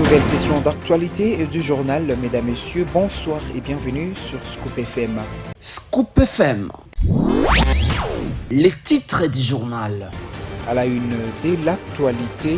Nouvelle session d'actualité du journal. Mesdames, Messieurs, bonsoir et bienvenue sur Scoop FM. Scoop FM. Les titres du journal. À la une de l'actualité,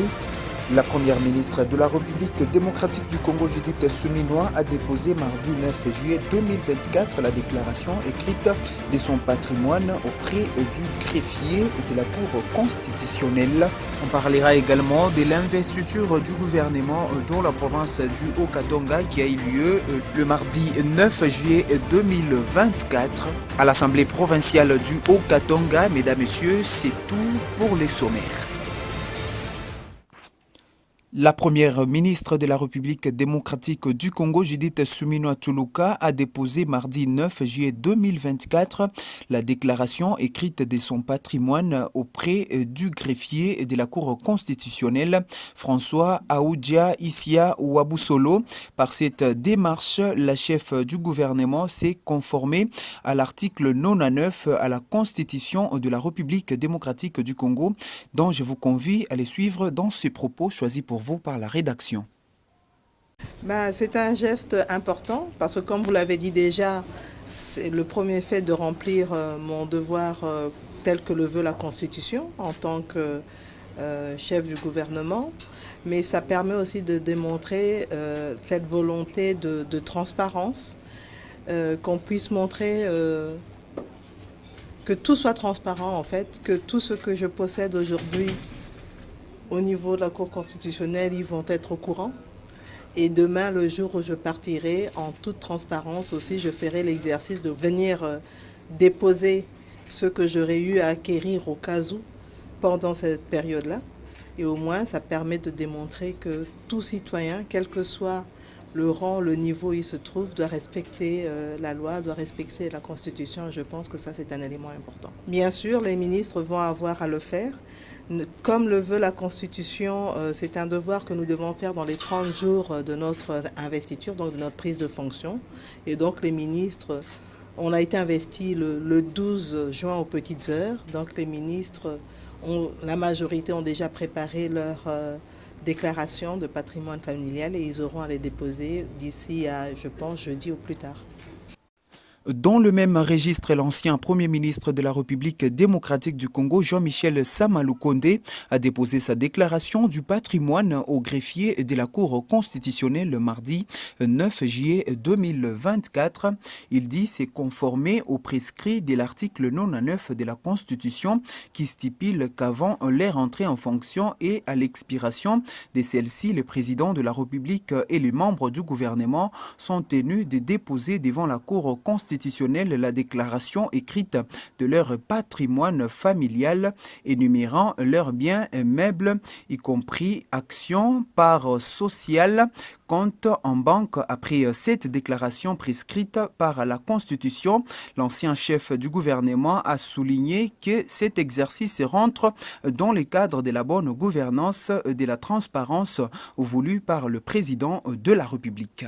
la première ministre de la République démocratique du Congo, Judith Suminwa, a déposé mardi 9 juillet 2024 la déclaration écrite de son patrimoine auprès du greffier et de la Cour constitutionnelle. On parlera également de l'investiture du gouvernement dans la province du Haut-Katanga qui a eu lieu le mardi 9 juillet 2024 à l'Assemblée provinciale du Haut-Katanga. Mesdames, Messieurs, c'est tout pour les sommaires. La première ministre de la République démocratique du Congo, Judith Suminwa Tuluka, a déposé mardi 9 juillet 2024 la déclaration écrite de son patrimoine auprès du greffier de la Cour constitutionnelle, François Aoudia Issia Wabusolo. Par cette démarche, la chef du gouvernement s'est conformée à l'article 99 à la Constitution de la République démocratique du Congo, dont je vous convie à les suivre dans ce propos choisis pour vous par la rédaction. C'est un geste important parce que comme vous l'avez dit déjà, c'est le premier fait de remplir mon devoir tel que le veut la Constitution en tant que chef du gouvernement, mais ça permet aussi de démontrer cette volonté de transparence, qu'on puisse montrer que tout soit transparent en fait, que tout ce que je possède aujourd'hui au niveau de la Cour constitutionnelle, ils vont être au courant. Et demain, le jour où je partirai, en toute transparence aussi, je ferai l'exercice de venir déposer ce que j'aurais eu à acquérir au cas où pendant cette période-là. Et au moins, ça permet de démontrer que tout citoyen, quel que soit le rang, le niveau où il se trouve, doit respecter la loi, doit respecter la Constitution. Je pense que ça, c'est un élément important. Bien sûr, les ministres vont avoir à le faire. Comme le veut la Constitution, c'est un devoir que nous devons faire dans les 30 jours de notre investiture, donc de notre prise de fonction. Et donc les ministres, on a été investis le 12 juin aux petites heures. Donc les ministres, la majorité ont déjà préparé leur déclaration de patrimoine familial et ils auront à les déposer d'ici à, je pense, jeudi ou plus tard. Dans le même registre, l'ancien Premier ministre de la République démocratique du Congo, Jean-Michel Samaloukonde, a déposé sa déclaration du patrimoine au greffier de la Cour constitutionnelle le mardi 9 juillet 2024. Il dit s'est conformé aux prescrits de l'article 99 de la Constitution qui stipule qu'avant leur entrée en fonction et à l'expiration de celle-ci, le président de la République et les membres du gouvernement sont tenus de déposer devant la Cour constitutionnelle la déclaration écrite de leur patrimoine familial énumérant leurs biens et meubles, y compris actions, parts sociales, compte en banque. Après cette déclaration prescrite par la Constitution, l'ancien chef du gouvernement a souligné que cet exercice rentre dans le cadre de la bonne gouvernance et de la transparence voulue par le président de la République.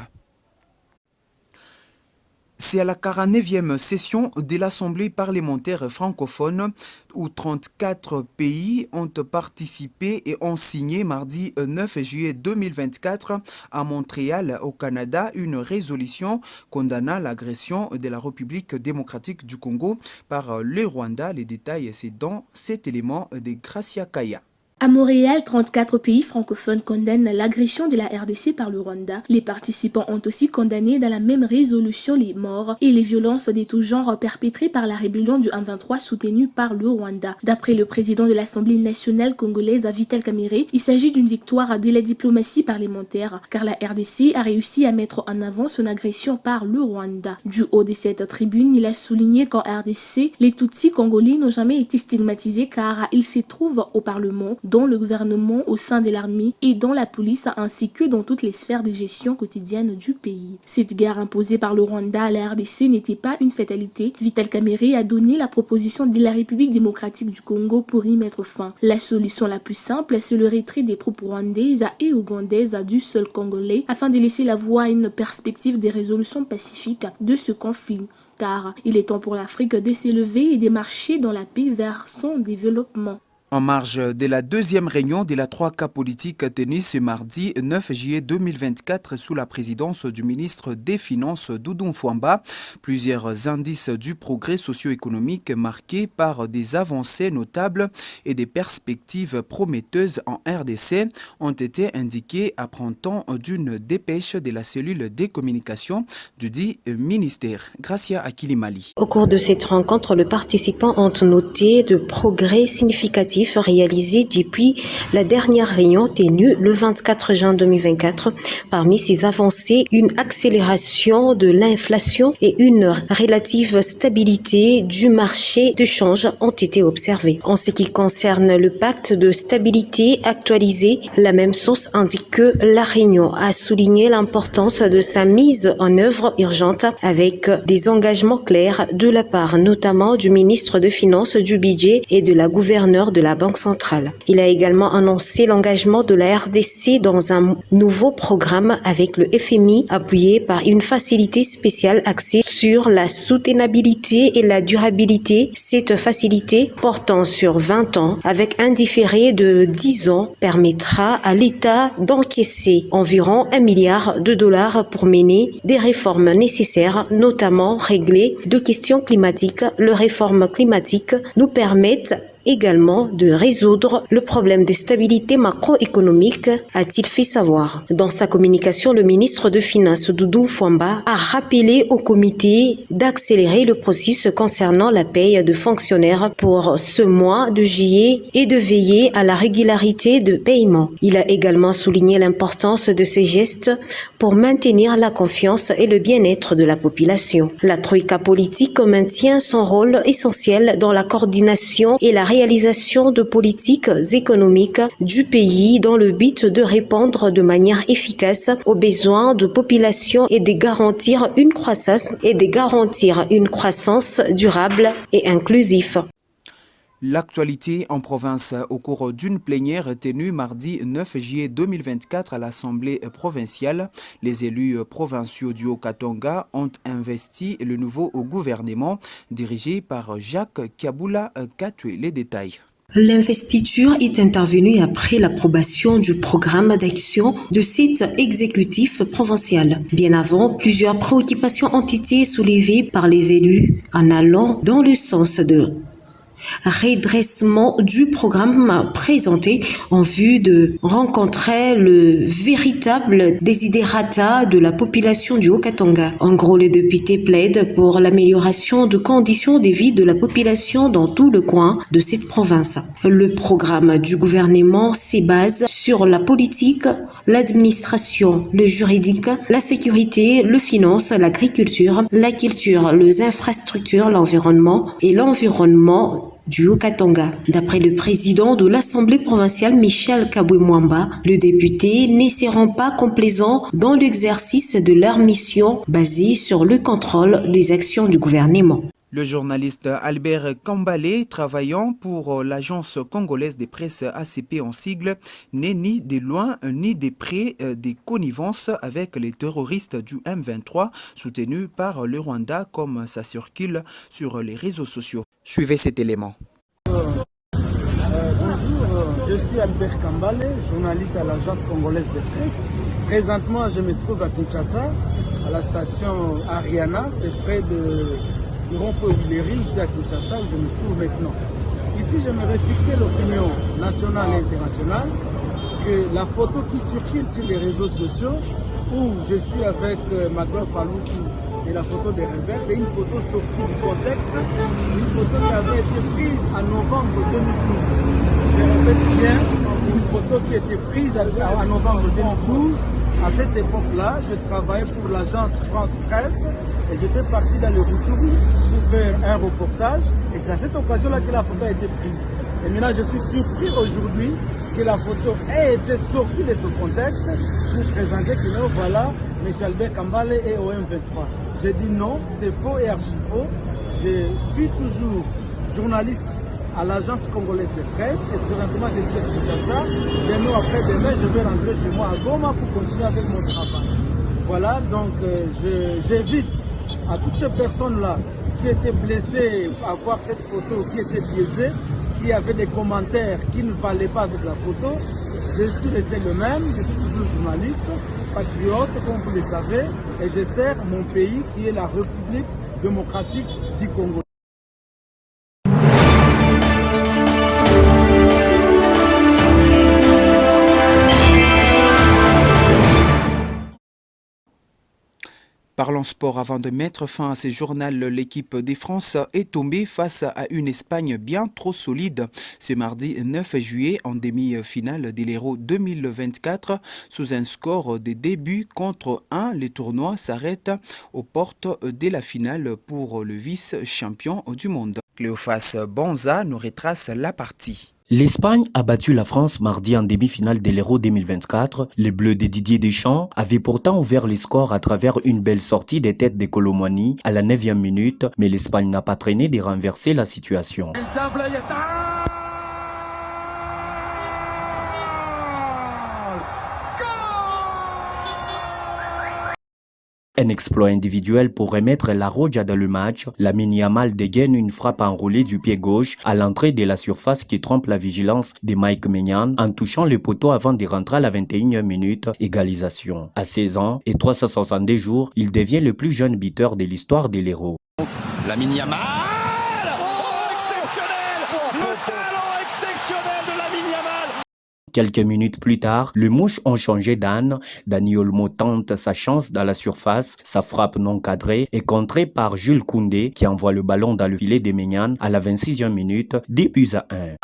C'est à la 49e session de l'Assemblée parlementaire francophone où 34 pays ont participé et ont signé mardi 9 juillet 2024 à Montréal, au Canada, une résolution condamnant l'agression de la République démocratique du Congo par le Rwanda. Les détails, c'est dans cet élément de Gracia Kaya. À Montréal, 34 pays francophones condamnent l'agression de la RDC par le Rwanda. Les participants ont aussi condamné dans la même résolution les morts et les violences de tout genre perpétrées par la rébellion du M23 soutenue par le Rwanda. D'après le président de l'Assemblée nationale congolaise, Vital Kamerhe, il s'agit d'une victoire de la diplomatie parlementaire car la RDC a réussi à mettre en avant son agression par le Rwanda. Du haut de cette tribune, il a souligné qu'en RDC, les Tutsis congolais n'ont jamais été stigmatisés car ils se trouvent au Parlement, dans le gouvernement, au sein de l'armée et dans la police, ainsi que dans toutes les sphères de gestion quotidienne du pays. Cette guerre imposée par le Rwanda à la RDC n'était pas une fatalité. Vital Kamerhe a donné la proposition de la République démocratique du Congo pour y mettre fin. La solution la plus simple, c'est le retrait des troupes rwandaises et ougandaises du sol congolais afin de laisser la voie à une perspective de résolution pacifique de ce conflit. Car il est temps pour l'Afrique de s'élever et de marcher dans la paix vers son développement. En marge de la deuxième réunion de la 3K politique tenue ce mardi 9 juillet 2024 sous la présidence du ministre des Finances Doudou Fwamba, plusieurs indices du progrès socio-économique marqués par des avancées notables et des perspectives prometteuses en RDC ont été indiqués à printemps d'une dépêche de la cellule des communications du dit ministère. Gracia Akilimali. Au cours de cette rencontre, les participants ont noté de progrès significatifs réalisés depuis la dernière réunion tenue le 24 juin 2024. Parmi ces avancées, une accélération de l'inflation et une relative stabilité du marché de change ont été observées. En ce qui concerne le pacte de stabilité actualisé, la même source indique que la réunion a souligné l'importance de sa mise en œuvre urgente avec des engagements clairs de la part notamment du ministre des Finances, du Budget et de la gouverneure de la Banque centrale. Il a également annoncé l'engagement de la RDC dans un nouveau programme avec le FMI appuyé par une facilité spéciale axée sur la soutenabilité et la durabilité. Cette facilité portant sur 20 ans avec un différé de 10 ans permettra à l'État d'encaisser environ $1 milliard pour mener des réformes nécessaires, notamment régler de questions climatiques. Les réformes climatiques nous permettent également de résoudre le problème de stabilité macroéconomique, a-t-il fait savoir. Dans sa communication, le ministre des Finances, Doudou Fwamba, a rappelé au comité d'accélérer le processus concernant la paye de fonctionnaires pour ce mois de juillet et de veiller à la régularité de paiement. Il a également souligné l'importance de ces gestes pour maintenir la confiance et le bien-être de la population. La troïka politique maintient son rôle essentiel dans la coordination et la réalisation de politiques économiques du pays dans le but de répondre de manière efficace aux besoins de population et de garantir une croissance durable et inclusive. L'actualité en province au cours d'une plénière tenue mardi 9 juillet 2024 à l'Assemblée provinciale. Les élus provinciaux du Haut-Katanga ont investi le nouveau gouvernement dirigé par Jacques Kiaboula Katwe. Les détails. L'investiture est intervenue après l'approbation du programme d'action de cet exécutif provincial. Bien avant, plusieurs préoccupations ont été soulevées par les élus en allant dans le sens de redressement du programme présenté en vue de rencontrer le véritable desiderata de la population du Haut-Katanga. En gros, les députés plaident pour l'amélioration de conditions de vie de la population dans tout le coin de cette province. Le programme du gouvernement se base sur la politique, l'administration, le juridique, la sécurité, le finance, l'agriculture, la culture, les infrastructures, l'environnement et l'environnement du Haut-Katanga. D'après le président de l'Assemblée provinciale, Michel Kabwe-Mwamba, les députés ne seront pas complaisants dans l'exercice de leur mission basée sur le contrôle des actions du gouvernement. Le journaliste Albert Kambale, travaillant pour l'agence congolaise de presse ACP en sigle, n'est ni de loin ni de près des connivences avec les terroristes du M23 soutenus par le Rwanda comme ça circule sur les réseaux sociaux. Suivez cet élément. Bonjour, je suis Albert Kambale, journaliste à l'agence congolaise de presse. Présentement, je me trouve à Kinshasa, à la station Ariana, c'est près de rond-point Villery, ici à Kinshasa, où je me trouve maintenant. Ici, j'aimerais fixer l'opinion nationale et internationale que la photo qui circule sur les réseaux sociaux, où je suis avec Magloire Palouki et la photo des rebelles, c'est une photo sortie du contexte, une photo qui avait été prise en novembre 2012. Je répète bien, une photo qui a été prise en novembre 2012. À cette époque-là, je travaillais pour l'agence France Presse et j'étais parti dans le Rutshuru pour faire un reportage. Et c'est à cette occasion-là que la photo a été prise. Et maintenant, je suis surpris aujourd'hui que la photo ait été sortie de ce contexte pour présenter que non, voilà, M. Albert Kambale est au M23. J'ai dit non, c'est faux et archi-faux. Je suis toujours journaliste à l'agence congolaise de presse et présentement je suis à Kinshasa. Demain après demain, je vais rentrer chez moi à Goma pour continuer avec mon travail. Voilà, donc j'invite à toutes ces personnes-là qui étaient blessées à voir cette photo qui était biaisée, qui avait des commentaires qui ne valaient pas avec la photo. Je suis resté le même, je suis toujours journaliste, patriote, comme vous le savez, et je sers mon pays qui est la République démocratique du Congo. Parlons sport avant de mettre fin à ce journal. L'équipe de France est tombée face à une Espagne bien trop solide ce mardi 9 juillet en demi-finale de l'Euro 2024 sous un score de début contre 1. Le tournoi s'arrête aux portes de la finale pour le vice-champion du monde. Cléophas Bonza nous retrace la partie. L'Espagne a battu la France mardi en demi-finale de l'Euro 2024. Les Bleus de Didier Deschamps avaient pourtant ouvert les scores à travers une belle sortie des têtes de Kolo Muani à la 9e minute, mais l'Espagne n'a pas traîné de renverser la situation. Un exploit individuel pour remettre la Roja dans le match. Lamine Yamal dégaine une frappe enroulée du pied gauche à l'entrée de la surface qui trompe la vigilance de Mike Maignan en touchant le poteau avant de rentrer à la 21e minute. Égalisation. À 16 ans et 362 jours, il devient le plus jeune buteur de l'histoire de l'Euro. Lamine Yamal, exceptionnel, le talent exceptionnel de Lamine Yamal. Quelques minutes plus tard, les mouches ont changé d'âne. Dani Olmo tente sa chance dans la surface. Sa frappe non cadrée est contrée par Jules Koundé qui envoie le ballon dans le filet de Maignan à la 26e minute, 10-1.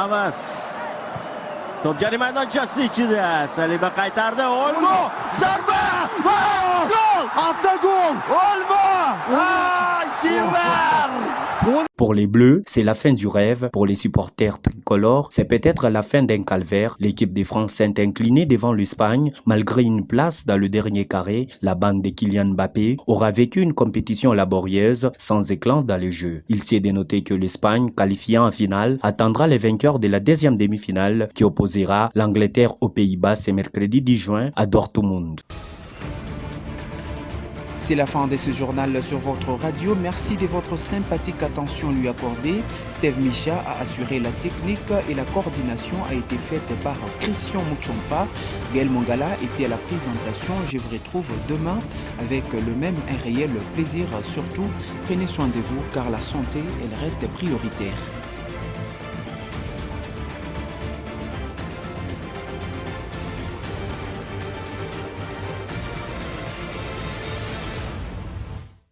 Pour les Bleus, c'est la fin du rêve. Pour les supporters tricolores, c'est peut-être la fin d'un calvaire. L'équipe de France s'est inclinée devant l'Espagne. Malgré une place dans le dernier carré, la bande de Kylian Mbappé aura vécu une compétition laborieuse, sans éclat dans les jeux. Il s'est dénoté que l'Espagne, qualifiée en finale, attendra les vainqueurs de la deuxième demi-finale qui opposera l'Angleterre aux Pays-Bas ce mercredi 10 juin à Dortmund. C'est la fin de ce journal sur votre radio. Merci de votre sympathique attention lui accordée. Steve Micha a assuré la technique et la coordination a été faite par Christian Mouchompa. Gaël Mongala était à la présentation. Je vous retrouve demain avec le même un réel plaisir. Surtout, prenez soin de vous car la santé, elle reste prioritaire.